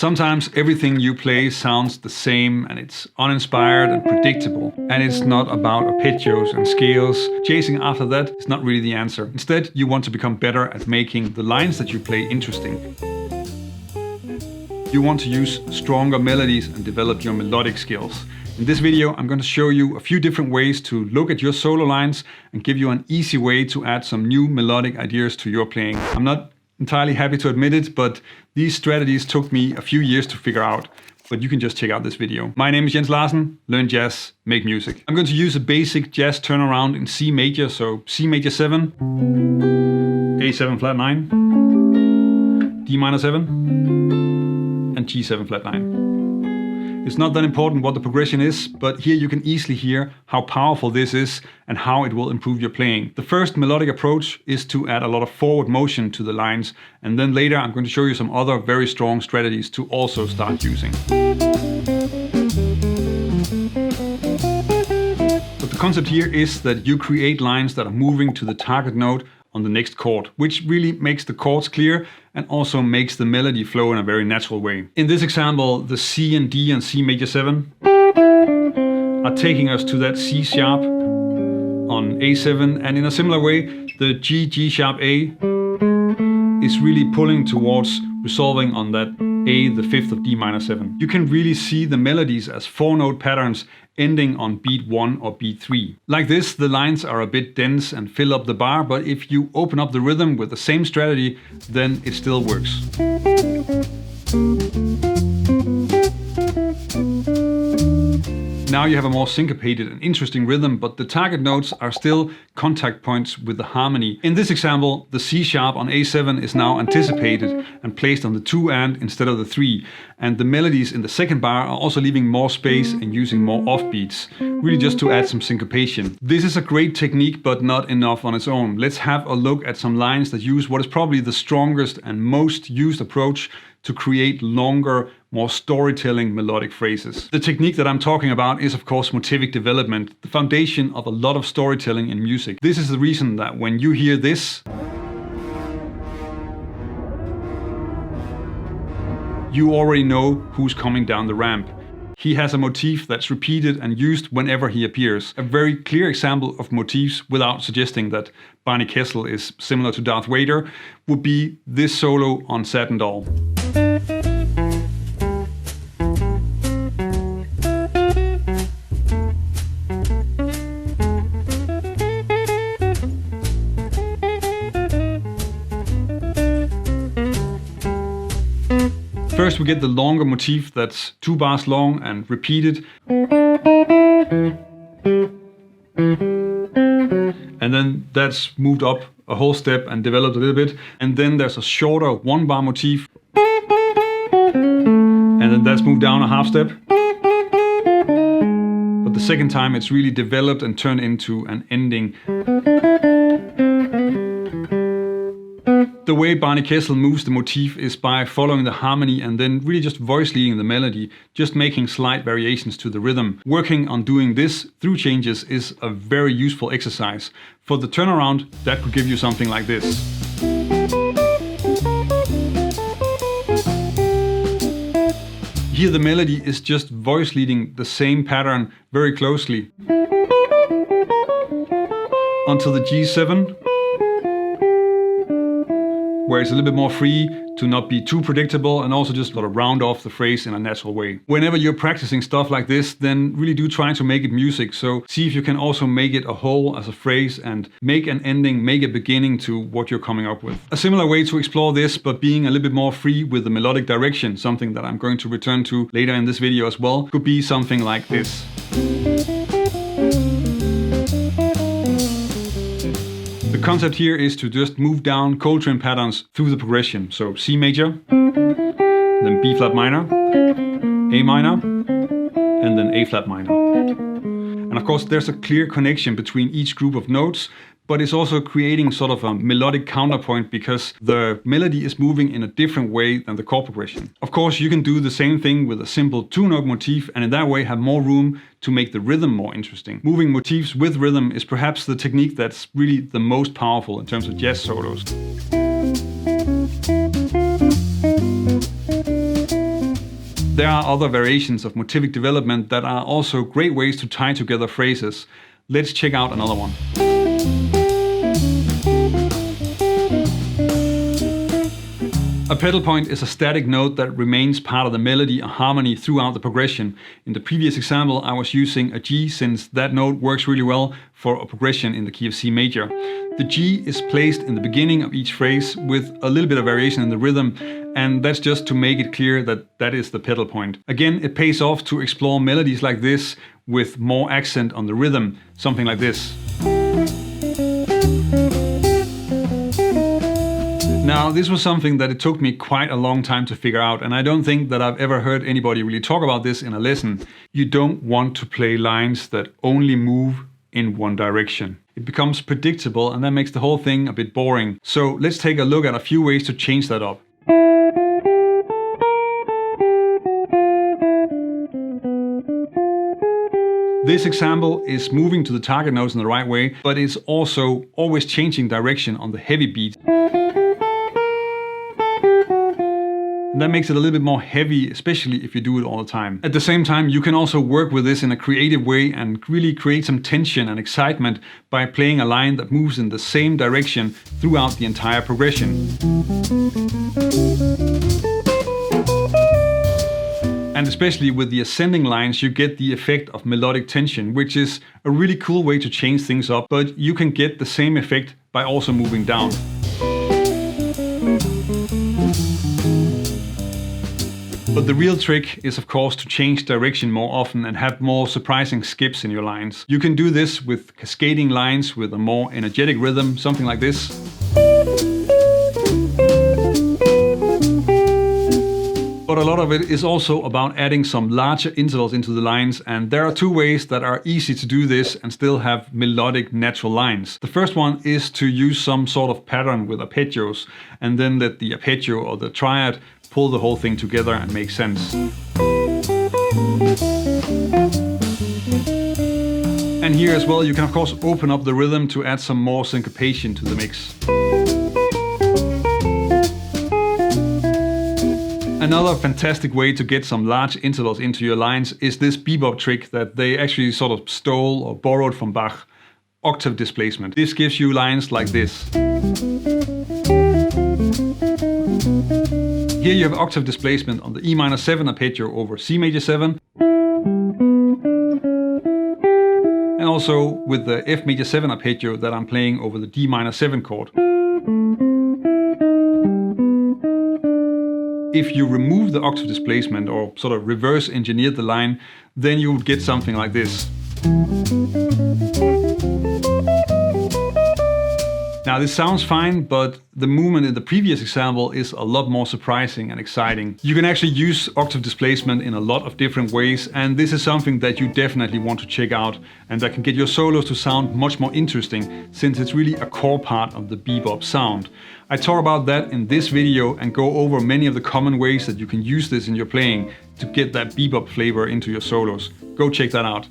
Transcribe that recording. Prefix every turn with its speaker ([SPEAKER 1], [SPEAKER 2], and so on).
[SPEAKER 1] Sometimes everything you play sounds the same and it's uninspired and predictable. And it's not about arpeggios and scales. Chasing after that is not really the answer. Instead, you want to become better at making the lines that you play interesting. You want to use stronger melodies and develop your melodic skills. In this video, I'm going to show you a few different ways to look at your solo lines and give you an easy way to add some new melodic ideas to your playing. I'm not entirely happy to admit it, but these strategies took me a few years to figure out. But you can just check out this video. My name is Jens Larsen, learn jazz, make music. I'm going to use a basic jazz turnaround in C major, so C major 7, A7 flat 9, D minor 7, and G7 flat 9. It's not that important what the progression is, but here you can easily hear how powerful this is and how it will improve your playing. The first melodic approach is to add a lot of forward motion to the lines, and then later I'm going to show you some other very strong strategies to also start using. But the concept here is that you create lines that are moving to the target note on the next chord, which really makes the chords clear and also makes the melody flow in a very natural way. In this example, the C and D and C major 7 are taking us to that C sharp on A7, and in a similar way, the G sharp A is really pulling towards resolving on that A, the 5th of D minor 7. You can really see the melodies as 4-note patterns ending on beat 1 or beat 3. Like this, the lines are a bit dense and fill up the bar, but if you open up the rhythm with the same strategy, then it still works. Now you have a more syncopated and interesting rhythm, but the target notes are still contact points with the harmony. In this example, the C sharp on A7 is now anticipated and placed on the 2 and instead of the 3. And the melodies in the second bar are also leaving more space and using more offbeats, really just to add some syncopation. This is a great technique, but not enough on its own. Let's have a look at some lines that use what is probably the strongest and most used approach to create longer, more storytelling melodic phrases. The technique that I'm talking about is of course motivic development, the foundation of a lot of storytelling in music. This is the reason that when you hear this, you already know who's coming down the ramp. He has a motif that's repeated and used whenever he appears. A very clear example of motifs, without suggesting that Darth Kessel is similar to Darth Vader, would be this solo on Satin Doll. First we get the longer motif that's 2 bars long and repeated. And then that's moved up a whole step and developed a little bit. And then there's a shorter 1 bar motif. And then that's moved down a half step. But the second time it's really developed and turned into an ending. The way Darth Kessel moves the motif is by following the harmony and then really just voice leading the melody, just making slight variations to the rhythm. Working on doing this through changes is a very useful exercise. For the turnaround, that could give you something like this. Here the melody is just voice leading the same pattern very closely until the G7, where it's a little bit more free to not be too predictable and also just sort of round off the phrase in a natural way. Whenever you're practicing stuff like this, then really do try to make it music. So see if you can also make it a whole as a phrase and make an ending, make a beginning to what you're coming up with. A similar way to explore this, but being a little bit more free with the melodic direction, something that I'm going to return to later in this video as well, could be something like this. The concept here is to just move down Coltrane patterns through the progression. So C major, then B flat minor, A minor, and then A flat minor. And of course there's a clear connection between each group of notes, but it's also creating sort of a melodic counterpoint because the melody is moving in a different way than the chord progression. Of course, you can do the same thing with a simple 2-note motif and in that way have more room to make the rhythm more interesting. Moving motifs with rhythm is perhaps the technique that's really the most powerful in terms of jazz solos. There are other variations of motivic development that are also great ways to tie together phrases. Let's check out another one. A pedal point is a static note that remains part of the melody or harmony throughout the progression. In the previous example, I was using a G since that note works really well for a progression in the key of C major. The G is placed in the beginning of each phrase with a little bit of variation in the rhythm, and that's just to make it clear that that is the pedal point. Again, it pays off to explore melodies like this with more accent on the rhythm, something like this. Now, this was something that it took me quite a long time to figure out, and I don't think that I've ever heard anybody really talk about this in a lesson. You don't want to play lines that only move in one direction. It becomes predictable, and that makes the whole thing a bit boring. So let's take a look at a few ways to change that up. This example is moving to the target notes in the right way, but it's also always changing direction on the heavy beat. And that makes it a little bit more heavy, especially if you do it all the time. At the same time, you can also work with this in a creative way and really create some tension and excitement by playing a line that moves in the same direction throughout the entire progression. And especially with the ascending lines, you get the effect of melodic tension, which is a really cool way to change things up, but you can get the same effect by also moving down. But the real trick is, of course, to change direction more often and have more surprising skips in your lines. You can do this with cascading lines with a more energetic rhythm, something like this. But a lot of it is also about adding some larger intervals into the lines, and there are two ways that are easy to do this and still have melodic natural lines. The first one is to use some sort of pattern with arpeggios, and then let the arpeggio or the triad pull the whole thing together and make sense. And here as well, you can of course open up the rhythm to add some more syncopation to the mix. Another fantastic way to get some large intervals into your lines is this bebop trick that they actually sort of stole or borrowed from Bach, octave displacement. This gives you lines like this. Here you have octave displacement on the E minor 7 arpeggio over C major 7. And also with the F major 7 arpeggio that I'm playing over the D minor 7 chord. If you remove the octave displacement or sort of reverse engineer the line, then you would get something like this. Now this sounds fine, but the movement in the previous example is a lot more surprising and exciting. You can actually use octave displacement in a lot of different ways, and this is something that you definitely want to check out and that can get your solos to sound much more interesting, since it's really a core part of the bebop sound. I talk about that in this video and go over many of the common ways that you can use this in your playing to get that bebop flavor into your solos. Go check that out.